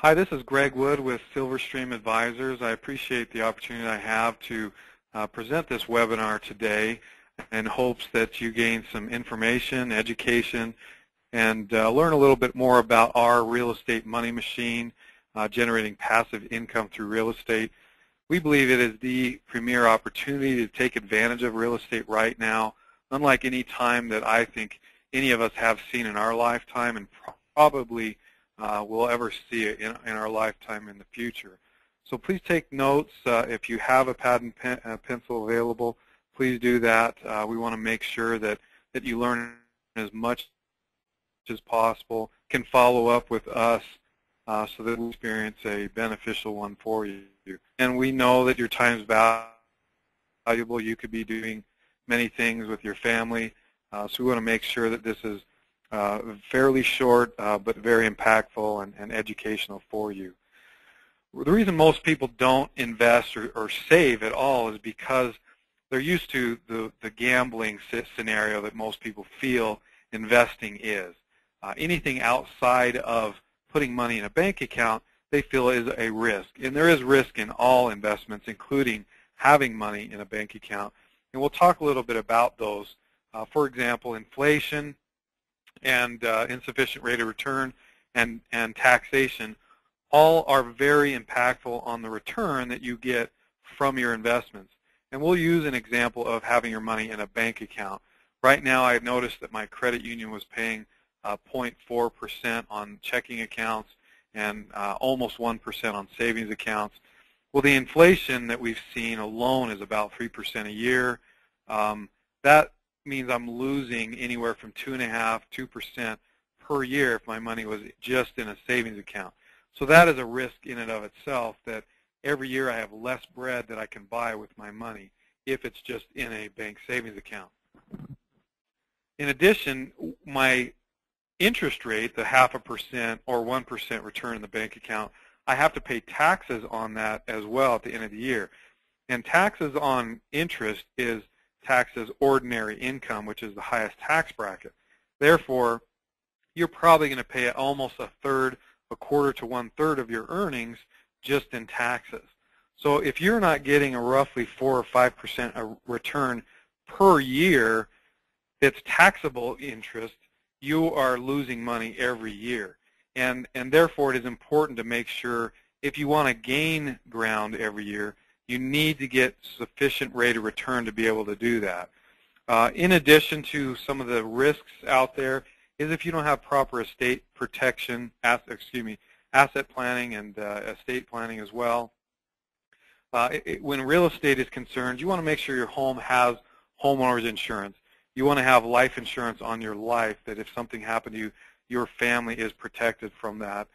Hi, this is Gregg Wood with Silverstream Advisors. I appreciate the opportunity I have to present this webinar today in hopes that you gain some information, education, and learn a little bit more about our real estate money machine, generating passive income through real estate. We believe it is the premier opportunity to take advantage of real estate right now, unlike any time that I think any of us have seen in our lifetime, and probably we'll ever see it in our lifetime in the future. So please take notes. If you have a pad and pencil available, please do that. We want to make sure that you learn as much as possible, can follow up with us so that we experience a beneficial one for you. And we know that your time is valuable. You could be doing many things with your family, so we want to make sure that this is fairly short but very impactful and educational for you. The reason most people don't invest or save at all is because they're used to the gambling scenario that most people feel investing is. Anything outside of putting money in a bank account they feel is a risk. And there is risk in all investments, including having money in a bank account. And we'll talk a little bit about those. For example, inflation and insufficient rate of return and taxation all are very impactful on the return that you get from your investments. And we'll use an example of having your money in a bank account. Right now I've noticed that my credit union was paying 0.4% on checking accounts and almost 1% on savings accounts. Well, the inflation that we've seen alone is about 3% a year. That means I'm losing anywhere from 2.5–2% per year if my money was just in a savings account. So that is a risk in and of itself, that every year I have less bread that I can buy with my money if it's just in a bank savings account. In addition, my interest rate, the 0.5% or 1% return in the bank account, I have to pay taxes on that as well at the end of the year. And taxes on interest is taxed as ordinary income, which is the highest tax bracket. Therefore, you're probably going to pay almost a third, a quarter to 1/3 of your earnings just in taxes. So if you're not getting a roughly 4 or 5% return per year that's taxable interest, you are losing money every year. And therefore it is important to make sure, if you want to gain ground every year, you need to get sufficient rate of return to be able to do that. In addition to some of the risks out there is if you don't have proper estate protection, asset planning and estate planning as well. When real estate is concerned, you want to make sure your home has homeowner's insurance. You want to have life insurance on your life, that if something happened to you, your family is protected from that.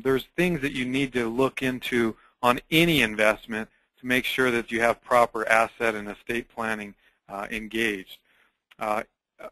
There's things that you need to look into on any investment to make sure that you have proper asset and estate planning engaged.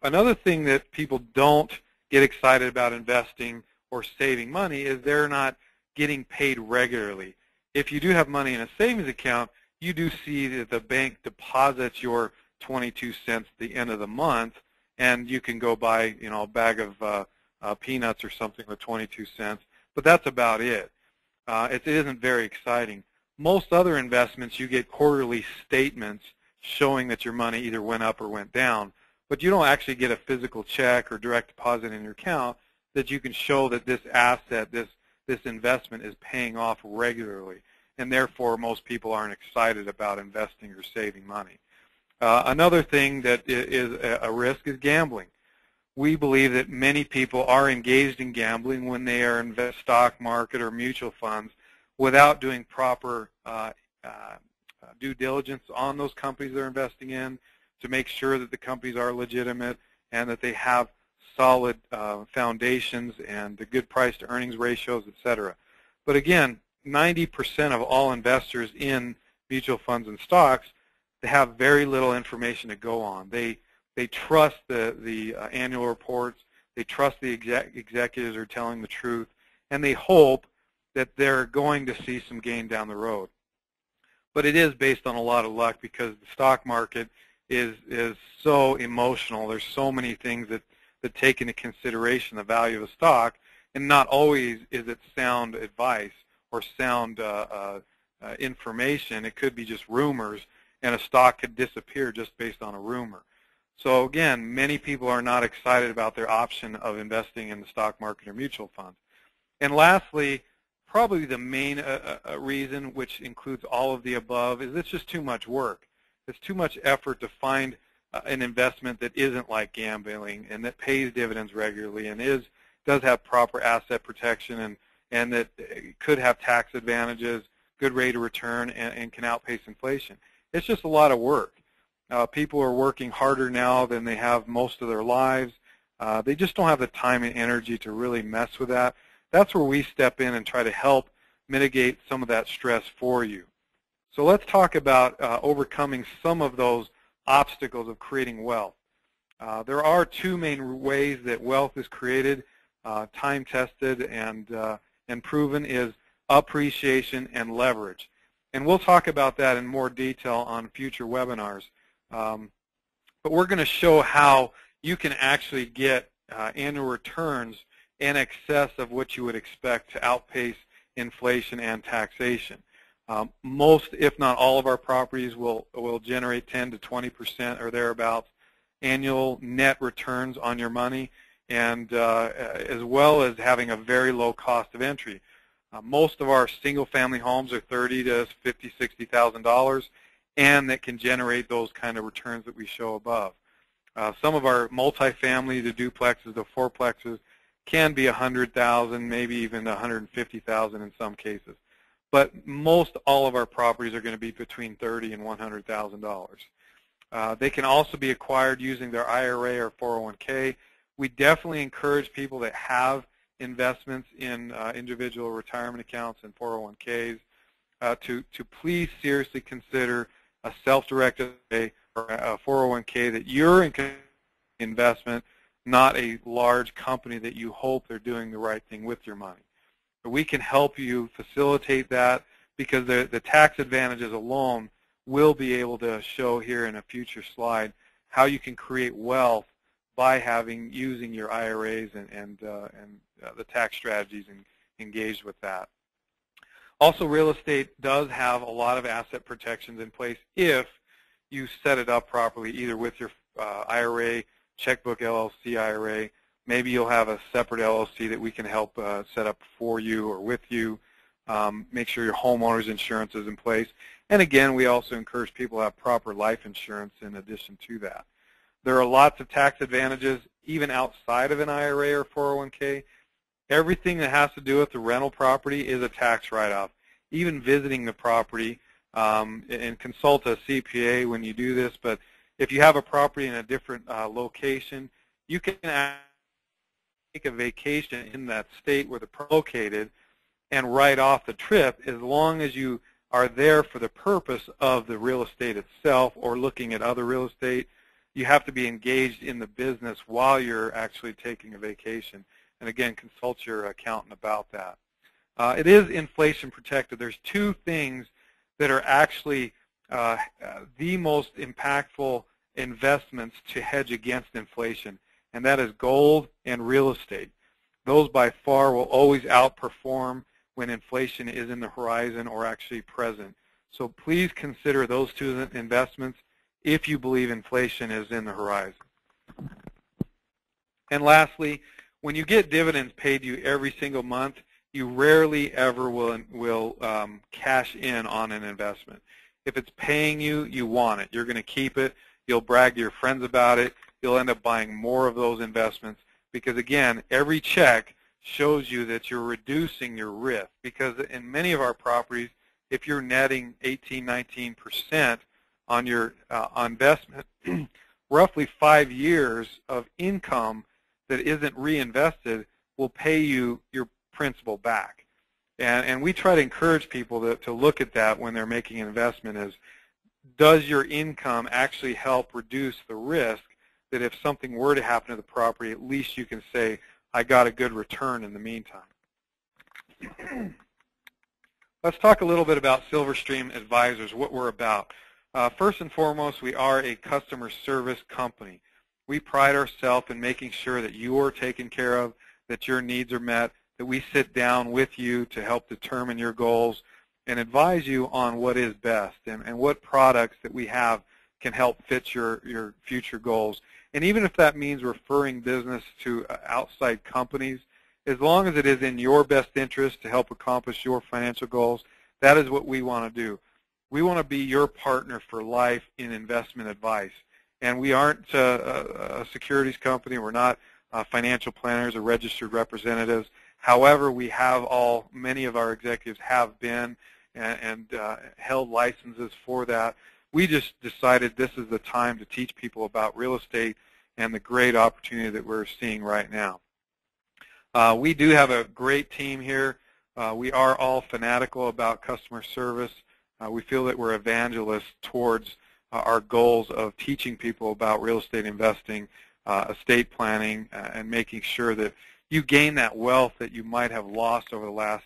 Another thing that people don't get excited about investing or saving money is they're not getting paid regularly. If you do have money in a savings account, you do see that the bank deposits your 22 cents at the end of the month, and you can go buy, a bag of peanuts or something with 22 cents, but that's about it. It isn't very exciting. Most other investments, you get quarterly statements showing that your money either went up or went down, but you don't actually get a physical check or direct deposit in your account that you can show that this asset, this investment is paying off regularly, and therefore most people aren't excited about investing or saving money. Another thing that is a risk is gambling. We believe that many people are engaged in gambling when they are in the stock market or mutual funds without doing proper due diligence on those companies they're investing in to make sure that the companies are legitimate and that they have solid foundations and the good price to earnings ratios, etc. But again, 90% of all investors in mutual funds and stocks, they have very little information to go on. They trust the annual reports, they trust the executives are telling the truth, and they hope that they're going to see some gain down the road. But it is based on a lot of luck, because the stock market is so emotional. There's so many things that take into consideration the value of a stock, and not always is it sound advice or sound information. It could be just rumors, and a stock could disappear just based on a rumor. So again, many people are not excited about their option of investing in the stock market or mutual funds. And lastly, probably the main reason, which includes all of the above, is it's just too much work. It's too much effort to find an investment that isn't like gambling and that pays dividends regularly and does have proper asset protection and that could have tax advantages, good rate of return, and can outpace inflation. It's just a lot of work. People are working harder now than they have most of their lives. They just don't have the time and energy to really mess with that. That's where we step in and try to help mitigate some of that stress for you. So let's talk about overcoming some of those obstacles of creating wealth. There are two main ways that wealth is created, time-tested and proven, is appreciation and leverage. And we'll talk about that in more detail on future webinars. But we're going to show how you can actually get annual returns in excess of what you would expect to outpace inflation and taxation. Most, if not all, of our properties will generate 10 to 20% or thereabouts annual net returns on your money, and as well as having a very low cost of entry. Most of our single-family homes are $30,000 to $50,000, $60,000, and that can generate those kind of returns that we show above. Some of our multifamily, the duplexes, the fourplexes, can be $100,000, maybe even $150,000 in some cases. But most all of our properties are going to be between $30,000 and $100,000. They can also be acquired using their IRA or 401k. We definitely encourage people that have investments in individual retirement accounts and 401ks to please seriously consider a self-directed or a 401k that you're in investment, not a large company that you hope they're doing the right thing with your money. But we can help you facilitate that because the tax advantages alone will be able to show here in a future slide how you can create wealth by using your IRAs and the tax strategies engaged with that. Also, real estate does have a lot of asset protections in place if you set it up properly, either with your IRA, checkbook LLC IRA. Maybe you'll have a separate LLC that we can help set up for you or with you. Make sure your homeowner's insurance is in place. And again, we also encourage people to have proper life insurance in addition to that. There are lots of tax advantages even outside of an IRA or 401k. Everything that has to do with the rental property is a tax write-off. Even visiting the property, and consult a CPA when you do this, but if you have a property in a different location, you can take a vacation in that state where they're located and write off the trip as long as you are there for the purpose of the real estate itself or looking at other real estate. You have to be engaged in the business while you're actually taking a vacation. And again, consult your accountant about that. It is inflation protected. There's two things that are actually the most impactful investments to hedge against inflation, and that is gold and real estate. Those by far will always outperform when inflation is in the horizon or actually present. So please consider those two investments if you believe inflation is in the horizon. And lastly, when you get dividends paid to you every single month, you rarely ever will cash in on an investment. If it's paying you, you want it. You're going to keep it. You'll brag to your friends about it. You'll end up buying more of those investments because, again, every check shows you that you're reducing your risk. Because in many of our properties, if you're netting 18, 19% on your investment, roughly 5 years of income that isn't reinvested will pay you your principal back. And we try to encourage people to look at that when they're making an investment is, does your income actually help reduce the risk that if something were to happen to the property, at least you can say, I got a good return in the meantime. Let's talk a little bit about Silverstream Advisors, what we're about. First and foremost, we are a customer service company. We pride ourselves in making sure that you are taken care of, that your needs are met, that we sit down with you to help determine your goals and advise you on what is best and what products that we have can help fit your future goals. And even if that means referring business to outside companies, as long as it is in your best interest to help accomplish your financial goals, that is what we want to do. We want to be your partner for life in investment advice. And we aren't a securities company. We're not financial planners or registered representatives. However, we have many of our executives have been and held licenses for that. We just decided this is the time to teach people about real estate and the great opportunity that we're seeing right now. We do have a great team here. We are all fanatical about customer service. We feel that we're evangelists towards our goals of teaching people about real estate investing, estate planning, and making sure that you gain that wealth that you might have lost over the last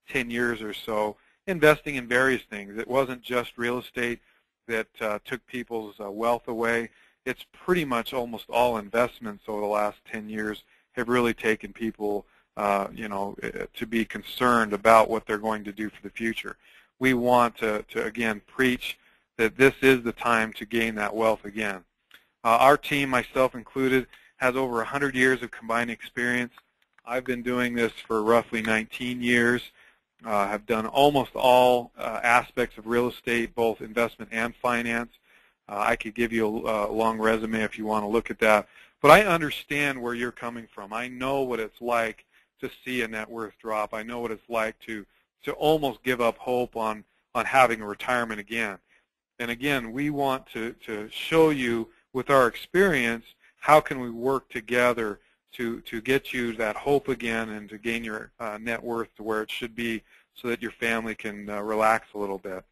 10 years or so, investing in various things. It wasn't just real estate that took people's wealth away. It's pretty much almost all investments over the last 10 years have really taken people, to be concerned about what they're going to do for the future. We want to again, preach that this is the time to gain that wealth again. Our team, myself included, has over 100 years of combined experience. I've been doing this for roughly 19 years. Have done almost all aspects of real estate, both investment and finance. I could give you a long resume if you want to look at that. But I understand where you're coming from. I know what it's like to see a net worth drop. I know what it's like to almost give up hope on having a retirement again. And again, we want to show you with our experience how can we work together to get you that hope again and to gain your net worth to where it should be so that your family can relax a little bit.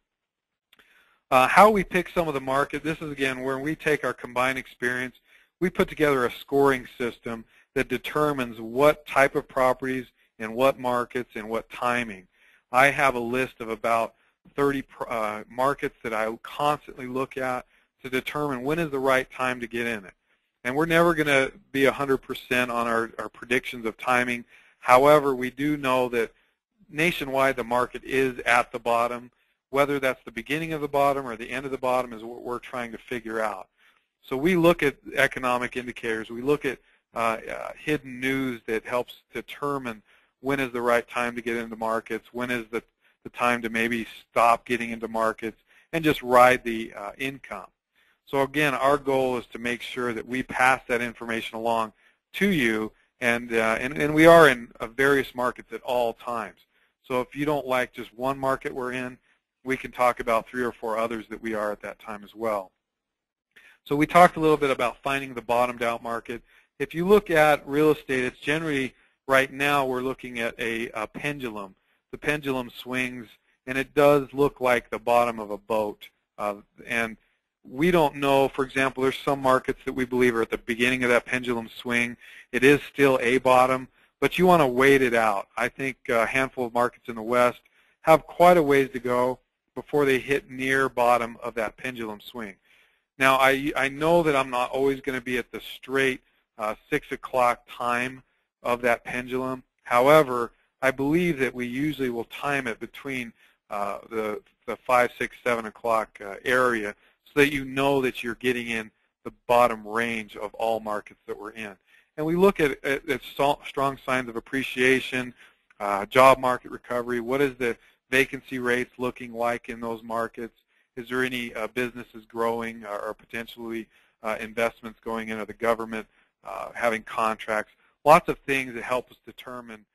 How we pick some of the market, this is again where we take our combined experience, we put together a scoring system that determines what type of properties in what markets and what timing. I have a list of about 30 markets that I constantly look at to determine when is the right time to get in it. And we're never going to be 100% on our predictions of timing. However, we do know that nationwide the market is at the bottom. Whether that's the beginning of the bottom or the end of the bottom is what we're trying to figure out. So we look at economic indicators. We look at hidden news that helps determine when is the right time to get into markets, when is the time to maybe stop getting into markets and just ride the income. So again, our goal is to make sure that we pass that information along to you, and we are in various markets at all times. So if you don't like just one market we're in, we can talk about 3 or 4 others that we are at that time as well. So we talked a little bit about finding the bottomed out market. If you look at real estate, it's generally, right now we're looking at a pendulum. The pendulum swings, and it does look like the bottom of a boat. And we don't know, for example, there's some markets that we believe are at the beginning of that pendulum swing. It is still a bottom, but you want to wait it out. I think a handful of markets in the West have quite a ways to go before they hit near bottom of that pendulum swing. Now, I know that I'm not always going to be at the straight 6 o'clock time of that pendulum. However, I believe that we usually will time it between the 5, 6, 7 o'clock area so that you know that you're getting in the bottom range of all markets that we're in. And we look at strong signs of appreciation, job market recovery. What is the vacancy rates looking like in those markets? Is there any businesses growing or potentially investments going into the government, having contracts? Lots of things that help us determine